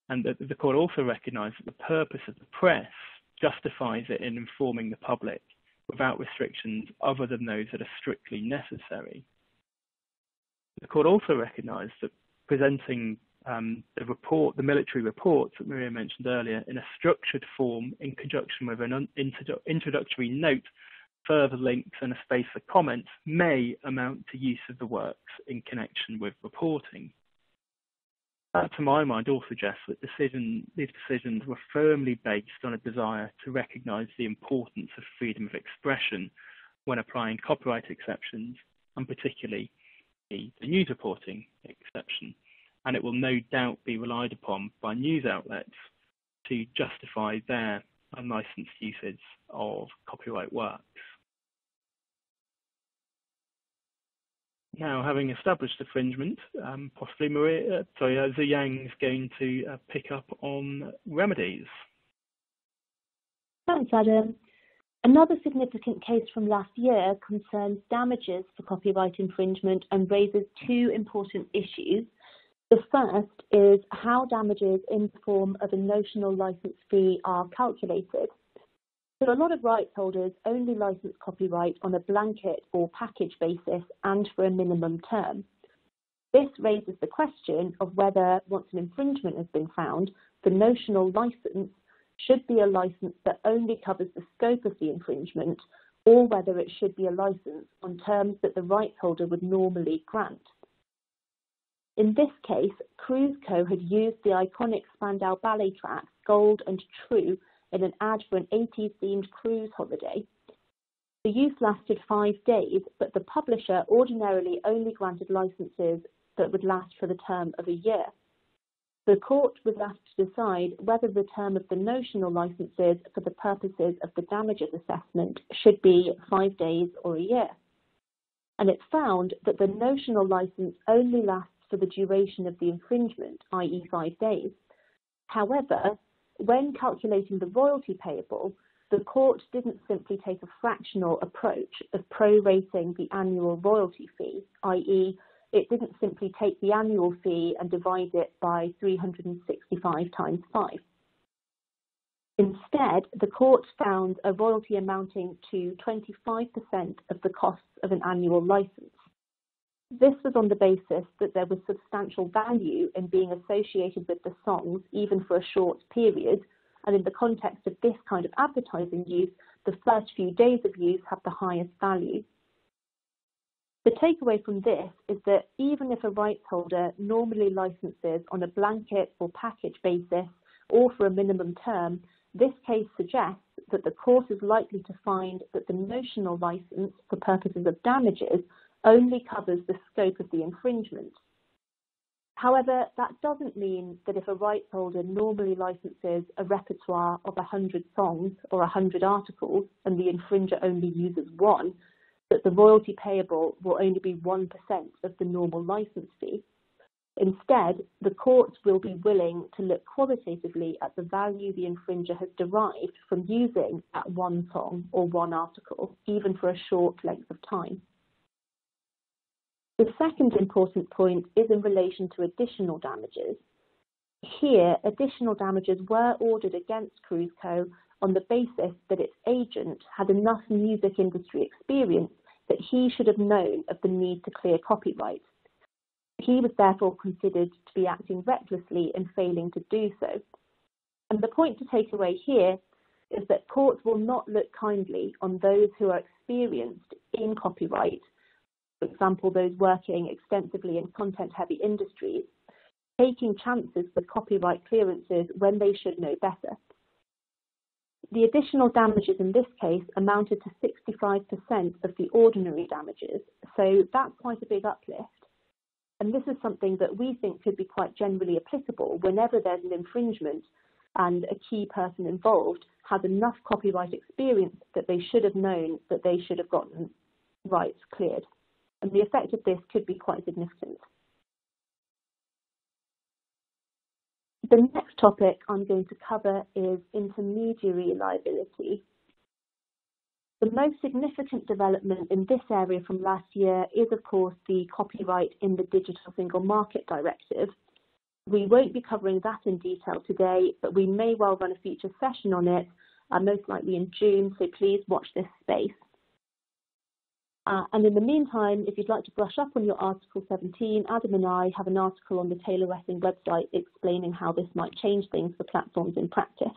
And the court also recognised that the purpose of the press justifies it in informing the public without restrictions other than those that are strictly necessary. The court also recognised that presenting the military reports that Maria mentioned earlier in a structured form in conjunction with an introductory note, further links and a space for comments may amount to use of the works in connection with reporting. That, to my mind, all suggests that these decisions were firmly based on a desire to recognise the importance of freedom of expression when applying copyright exceptions, and particularly the news reporting exception. And it will no doubt be relied upon by news outlets to justify their unlicensed usage of copyright works. Now, having established infringement, possibly Zhu Yang is going to pick up on remedies. Thanks, Adam. Another significant case from last year concerns damages for copyright infringement and raises two important issues. The first is how damages in the form of a notional license fee are calculated. So a lot of rights holders only license copyright on a blanket or package basis and for a minimum term. This raises the question of whether, once an infringement has been found, the notional license should be a license that only covers the scope of the infringement, or whether it should be a license on terms that the rights holder would normally grant. In this case, Cruise Co. had used the iconic Spandau Ballet track, Gold and True, in an ad for an 80s-themed cruise holiday. The use lasted 5 days, but the publisher ordinarily only granted licenses that would last for the term of a year. The court was asked to decide whether the term of the notional licenses for the purposes of the damages assessment should be 5 days or a year. And it found that the notional license only lasts for the duration of the infringement, i.e. 5 days. However, when calculating the royalty payable, the court didn't simply take a fractional approach of prorating the annual royalty fee, i.e. it didn't simply take the annual fee and divide it by 365 times 5. Instead, the court found a royalty amounting to 25% of the costs of an annual license. This was on the basis that there was substantial value in being associated with the songs, even for a short period, and in the context of this kind of advertising use, the first few days of use have the highest value. The takeaway from this is that even if a rights holder normally licenses on a blanket or package basis or for a minimum term, this case suggests that the court is likely to find that the notional license for purposes of damages only covers the scope of the infringement. However, that doesn't mean that if a rights holder normally licenses a repertoire of 100 songs or 100 articles and the infringer only uses one, that the royalty payable will only be 1% of the normal license fee. Instead, the courts will be willing to look qualitatively at the value the infringer has derived from using that one song or one article, even for a short length of time. The second important point is in relation to additional damages. Here, additional damages were ordered against Cruise Co. on the basis that its agent had enough music industry experience that he should have known of the need to clear copyright. He was therefore considered to be acting recklessly in failing to do so. And the point to take away here is that courts will not look kindly on those who are experienced in copyright, for example, those working extensively in content-heavy industries, taking chances with copyright clearances when they should know better. The additional damages in this case amounted to 65% of the ordinary damages, so that's quite a big uplift. And this is something that we think could be quite generally applicable whenever there's an infringement and a key person involved has enough copyright experience that they should have known that they should have gotten rights cleared. And the effect of this could be quite significant. The next topic I'm going to cover is intermediary liability. The most significant development in this area from last year is, of course, the copyright in the Digital Single Market Directive. We won't be covering that in detail today, but we may well run a feature session on it, most likely in June, so please watch this space. And in the meantime, if you'd like to brush up on your Article 17, Adam and I have an article on the Taylor Wessing website explaining how this might change things for platforms in practice.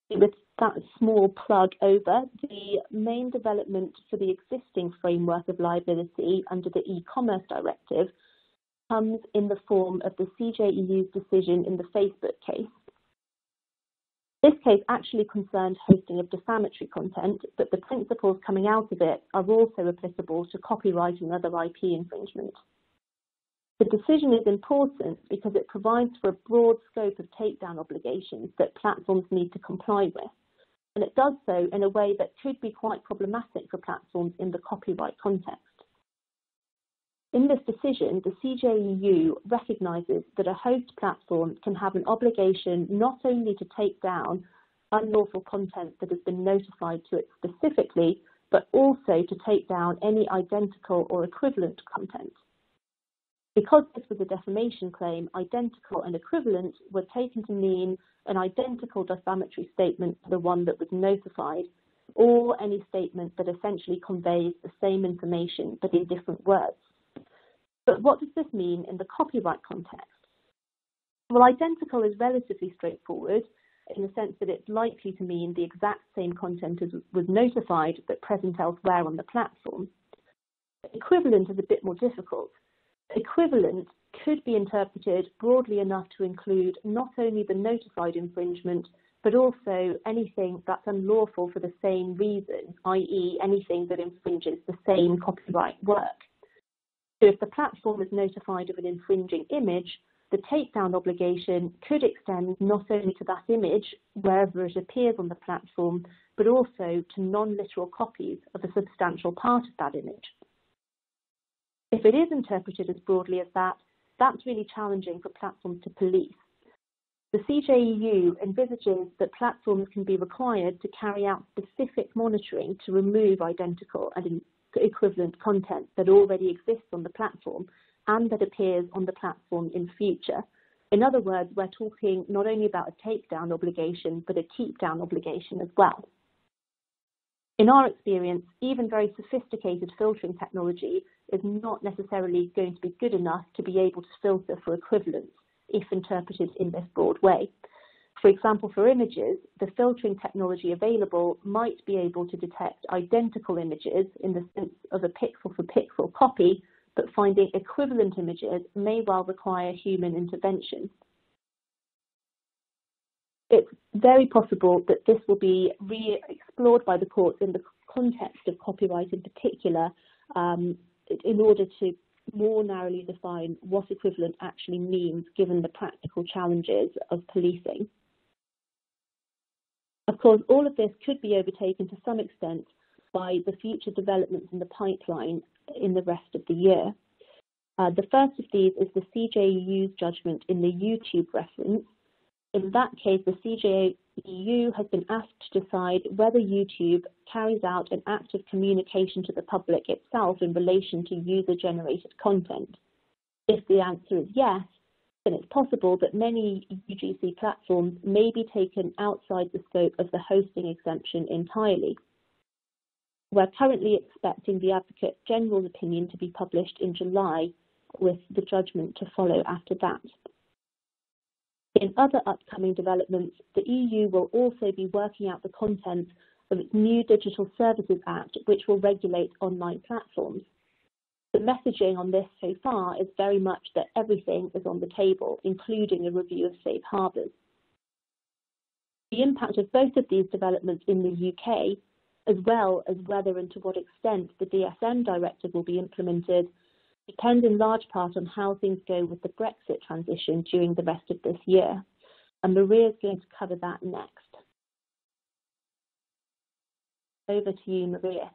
With that small plug over, the main development for the existing framework of liability under the e-commerce directive comes in the form of the CJEU's decision in the Facebook case. This case actually concerned hosting of defamatory content, but the principles coming out of it are also applicable to copyright and other IP infringement. The decision is important because it provides for a broad scope of takedown obligations that platforms need to comply with, and it does so in a way that could be quite problematic for platforms in the copyright context. In this decision, the CJEU recognises that a host platform can have an obligation not only to take down unlawful content that has been notified to it specifically, but also to take down any identical or equivalent content. Because this was a defamation claim, identical and equivalent were taken to mean an identical defamatory statement to the one that was notified, or any statement that essentially conveys the same information but in different words. But what does this mean in the copyright context? Well, identical is relatively straightforward in the sense that it's likely to mean the exact same content as was notified but present elsewhere on the platform. Equivalent is a bit more difficult. Equivalent could be interpreted broadly enough to include not only the notified infringement, but also anything that's unlawful for the same reason, i.e. anything that infringes the same copyright work. So if the platform is notified of an infringing image, the takedown obligation could extend not only to that image, wherever it appears on the platform, but also to non-literal copies of a substantial part of that image. If it is interpreted as broadly as that, that's really challenging for platforms to police. The CJEU envisages that platforms can be required to carry out specific monitoring to remove identical and equivalent content that already exists on the platform and that appears on the platform in future. In other words, we're talking not only about a takedown obligation, but a keep-down obligation as well. In our experience, even very sophisticated filtering technology is not necessarily going to be good enough to be able to filter for equivalence if interpreted in this broad way. For example, for images, the filtering technology available might be able to detect identical images in the sense of a pixel-for-pixel copy, but finding equivalent images may well require human intervention. It's very possible that this will be re-explored by the courts in the context of copyright in particular, in order to more narrowly define what equivalent actually means given the practical challenges of policing. Of course, all of this could be overtaken to some extent by the future developments in the pipeline in the rest of the year. The first of these is the CJEU's judgment in the YouTube reference. In that case, the CJEU has been asked to decide whether YouTube carries out an act of communication to the public itself in relation to user-generated content. If the answer is yes, then it's possible that many UGC platforms may be taken outside the scope of the hosting exemption entirely. We're currently expecting the Advocate General's opinion to be published in July, with the judgment to follow after that. In other upcoming developments, the EU will also be working out the content of its new Digital Services Act, which will regulate online platforms. The messaging on this so far is very much that everything is on the table, including a review of safe harbours. The impact of both of these developments in the UK, as well as whether and to what extent the DSM directive will be implemented, depend in large part on how things go with the Brexit transition during the rest of this year. And Maria is going to cover that next. Over to you, Maria.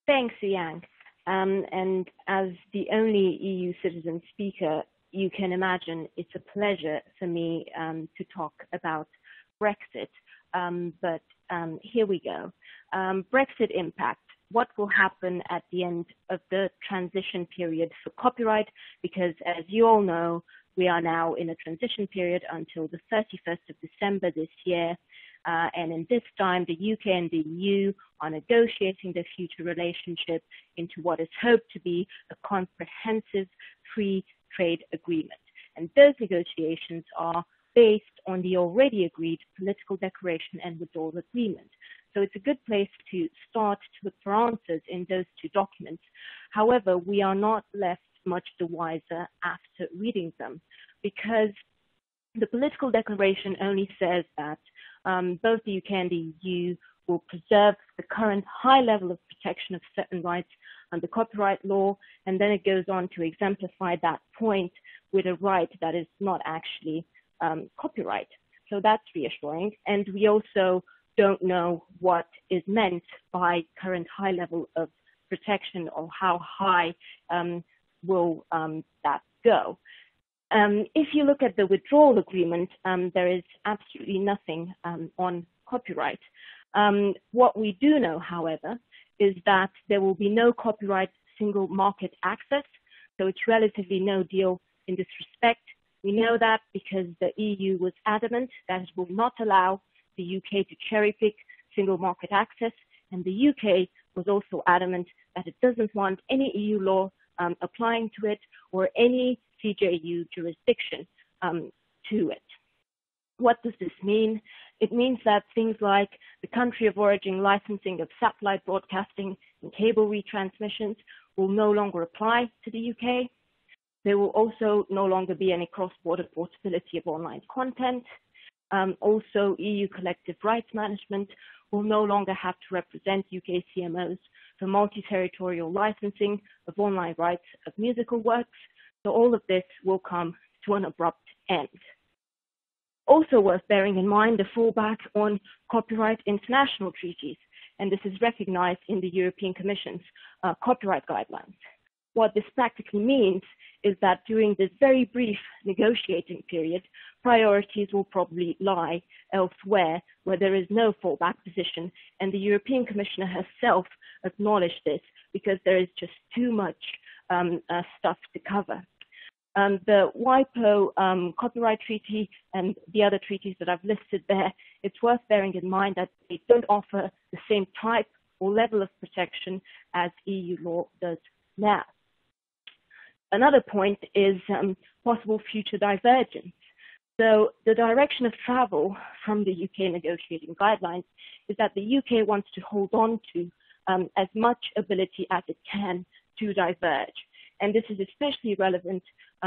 Thanks, Yang. And as the only EU citizen speaker, you can imagine it's a pleasure for me to talk about Brexit. But here we go. Brexit impact. What will happen at the end of the transition period for copyright? Because as you all know, we are now in a transition period until the 31st of December this year. And in this time, the UK and the EU are negotiating their future relationship into what is hoped to be a comprehensive free trade agreement. And those negotiations are based on the already agreed political declaration and withdrawal agreement. So it's a good place to start to look for answers in those two documents. However, we are not left much the wiser after reading them, because the political declaration only says that both the UK and the EU will preserve the current high level of protection of certain rights under copyright law, and then it goes on to exemplify that point with a right that is not actually copyright. So that's reassuring. And we also don't know what is meant by current high level of protection, or how high will that go. If you look at the withdrawal agreement, there is absolutely nothing on copyright. What we do know, however, is that there will be no copyright single market access, so it's relatively no deal in this respect. We know that because the EU was adamant that it will not allow the UK to cherry pick single market access, and the UK was also adamant that it doesn't want any EU law applying to it, or any CJU jurisdiction to it. What does this mean? It means that things like the country of origin licensing of satellite broadcasting and cable retransmissions will no longer apply to the UK. There will also no longer be any cross-border portability of online content. Also, EU collective rights management will no longer have to represent UK CMOs for multi-territorial licensing of online rights of musical works. So all of this will come to an abrupt end. Also worth bearing in mind the fallback on copyright international treaties, and this is recognized in the European Commission's copyright guidelines. What this practically means is that during this very brief negotiating period, priorities will probably lie elsewhere where there is no fallback position, and the European Commissioner herself acknowledged this because there is just too much stuff to cover. The WIPO copyright treaty and the other treaties that I've listed there, it's worth bearing in mind that they don't offer the same type or level of protection as EU law does now. Another point is possible future divergence. So the direction of travel from the UK negotiating guidelines is that the UK wants to hold on to as much ability as it can to diverge. And this is especially relevant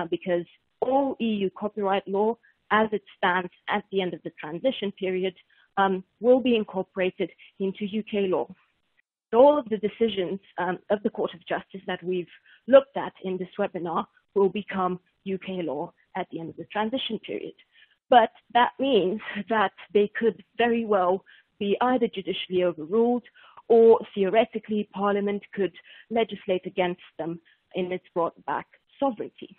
because all EU copyright law, as it stands at the end of the transition period, will be incorporated into UK law. So all of the decisions of the Court of Justice that we've looked at in this webinar will become UK law at the end of the transition period. But that means that they could very well be either judicially overruled, or theoretically Parliament could legislate against them in its brought back sovereignty.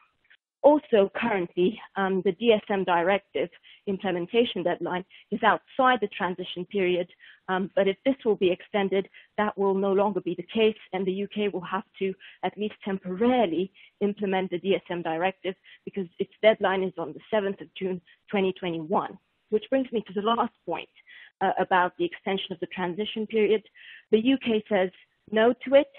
Also, currently, the DSM directive implementation deadline is outside the transition period, but if this will be extended, that will no longer be the case, and the UK will have to at least temporarily implement the DSM directive because its deadline is on the 7th of June 2021. Which brings me to the last point about the extension of the transition period. The UK says no to it,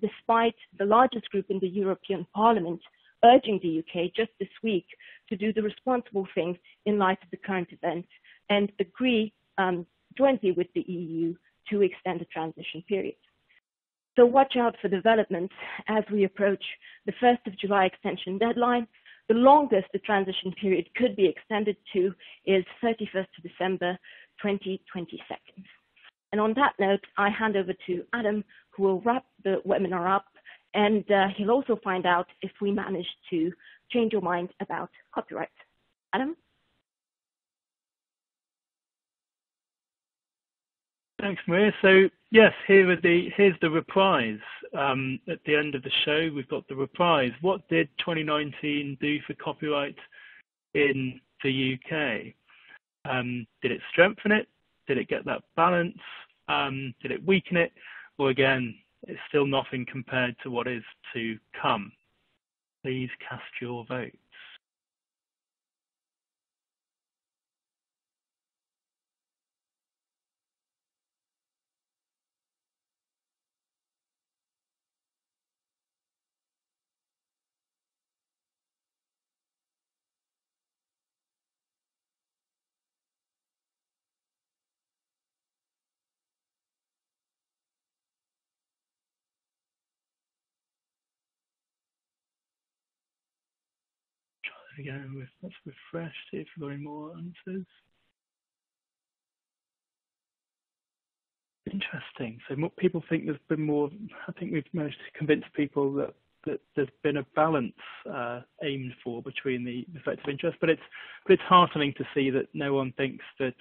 despite the largest group in the European Parliament urging the UK just this week to do the responsible thing in light of the current events and agree jointly with the EU to extend the transition period. So watch out for developments as we approach the 1st of July extension deadline. The longest the transition period could be extended to is 31st of December 2022. And on that note, I hand over to Adam, who will wrap the webinar up, and he'll also find out if we manage to change your mind about copyright. Adam? Thanks, Maria. So yes, here's the reprise. At the end of the show, we've got the reprise. What did 2019 do for copyright in the UK? Did it strengthen it? Did it get that balance? Did it weaken it? Or again, it's still nothing compared to what is to come. Please cast your votes. Again, let's refresh, see if we've got any more answers. Interesting. So more people think there's been more. I think we've managed to convince people that there's been a balance aimed for between the effects of interest, but it's heartening to see that no one thinks that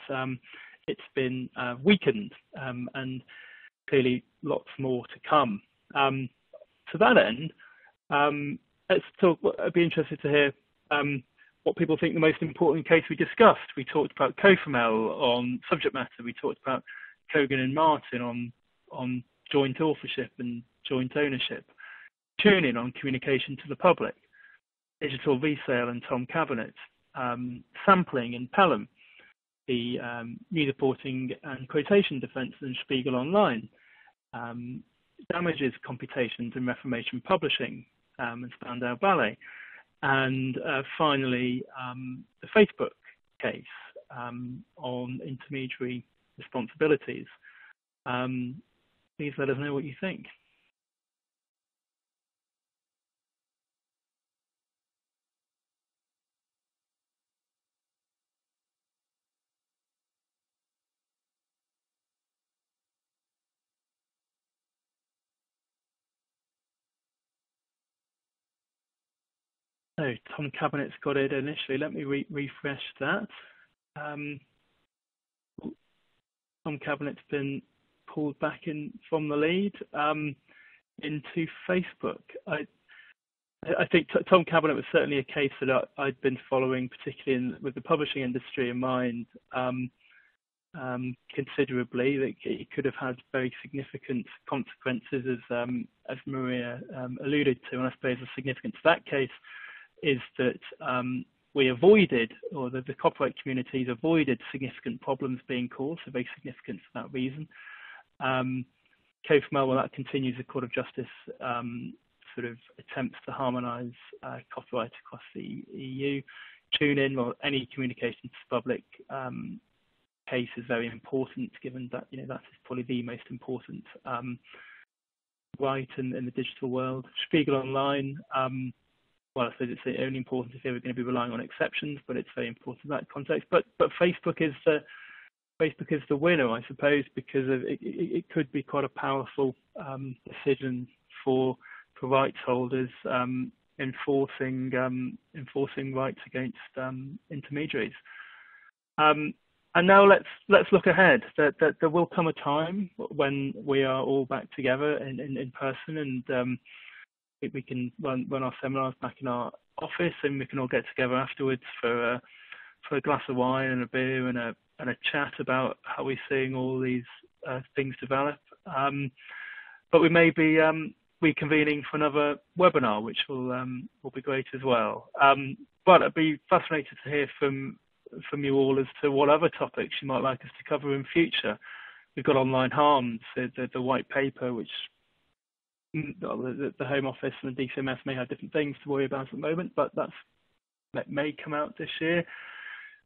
it's been weakened, and clearly lots more to come. To that end, let's talk. I'd be interested to hear what people think the most important case we discussed. We talked about Cofamel on subject matter. We talked about Kogan and Martin on joint authorship and joint ownership. Tuning on communication to the public. Digital resale and Tom Cabinet. Sampling and Pelham. The news reporting and quotation defense and Spiegel Online. Damages computations and Reformation Publishing and Spandau Ballet. And finally, the Facebook case on intermediary responsibilities. Please let us know what you think. So Tom Cabinet's got it initially. Let me refresh that. Tom Cabinet's been pulled back in from the lead into Facebook. I think Tom Cabinet was certainly a case that I'd been following, particularly with the publishing industry in mind, considerably. That it could have had very significant consequences, as Maria alluded to. And I suppose the significance of that case is that we avoided, or the copyright communities avoided, significant problems being caused, so very significant for that reason. Cofamel, well, that continues. The Court of Justice sort of attempts to harmonise copyright across the EU. Tune in, or any communication to the public case is very important, given that that is probably the most important right in the digital world. Spiegel Online. Well, I suppose it's only important if they're going to be relying on exceptions, but it's very important in that context. But Facebook is the winner, I suppose, because it could be quite a powerful decision for rights holders enforcing rights against intermediaries. And now let's look ahead. That there will come a time when we are all back together in person, and we can run our seminars back in our office, and we can all get together afterwards for a glass of wine and a beer and a chat about how we're seeing all these things develop. But we may be reconvening for another webinar, which will be great as well. But I'd be fascinated to hear from you all as to what other topics you might like us to cover in future. We've got online harms, the white paper, which the Home Office and the DCMS may have different things to worry about at the moment, but that may come out this year.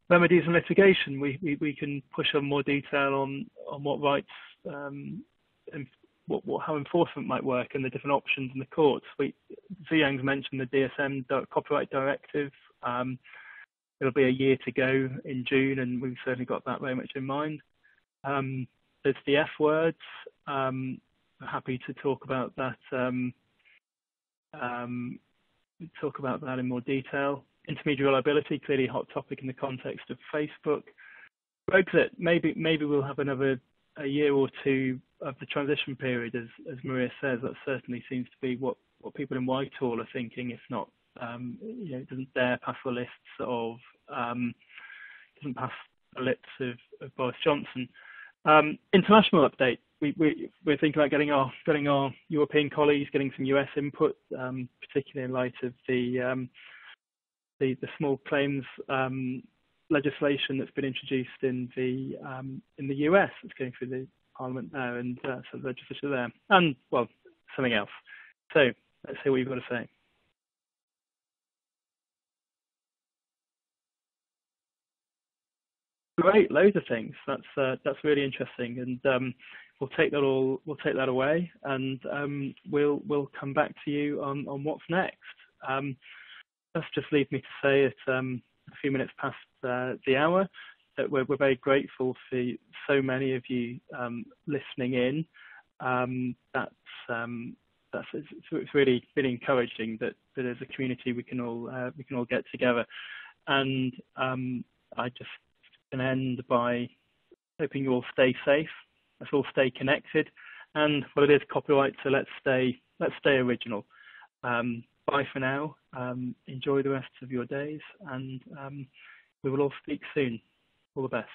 Remedies and litigation, we can push on more detail on what rights and how enforcement might work and the different options in the courts. Ziyang's mentioned the DSM copyright directive. It'll be a year to go in June, and we've certainly got that very much in mind. There's the F words. Happy to talk about that. Talk about that in more detail. Intermediary liability, clearly a hot topic in the context of Facebook. Brexit, maybe we'll have another a year or two of the transition period, as Maria says. That certainly seems to be what people in Whitehall are thinking. If not, it doesn't dare pass the lists of doesn't pass the lips of Boris Johnson. International update. We're thinking about getting our European colleagues, getting some US input, particularly in light of the small claims legislation that's been introduced in the US. It's going through the Parliament now, and so the legislature there, and well, something else. So let's hear what you've got to say. Great, loads of things. That's really interesting, and we'll take that away, and we'll come back to you on what's next. That's just leaves me to say at a few minutes past the hour that we're very grateful for so many of you listening in. It's really encouraging that as a community we can all get together. And I just can end by hoping you all stay safe. Let's all stay connected. And well, it is copyright, so let's stay original. Bye for now. Enjoy the rest of your days, and we will all speak soon. All the best.